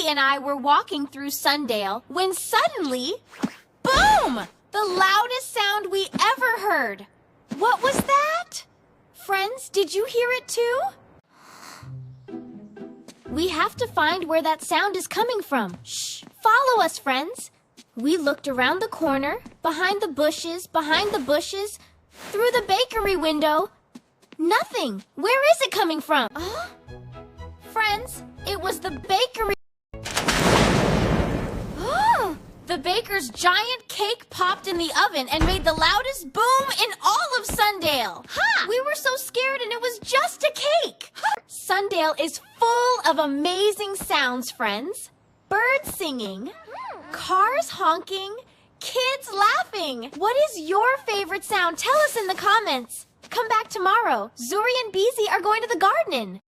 and I were walking through Sundale when suddenly, boom! The loudest sound we ever heard. What was that? Friends, did you hear it too? We have to find where that sound is coming from. Shh! Follow us, friends. We looked around the corner, behind the bushes, through the bakery window. Nothing. Where is it coming from? Friends, it was the bakery. The baker's giant cake popped in the oven and made the loudest boom in all of Sundale. We were so scared and it was just a cake. Sundale is full of amazing sounds, friends. Birds singing, cars honking, kids laughing. What is your favorite sound? Tell us in the comments. Come back tomorrow. Zuri and Bizi are going to the garden.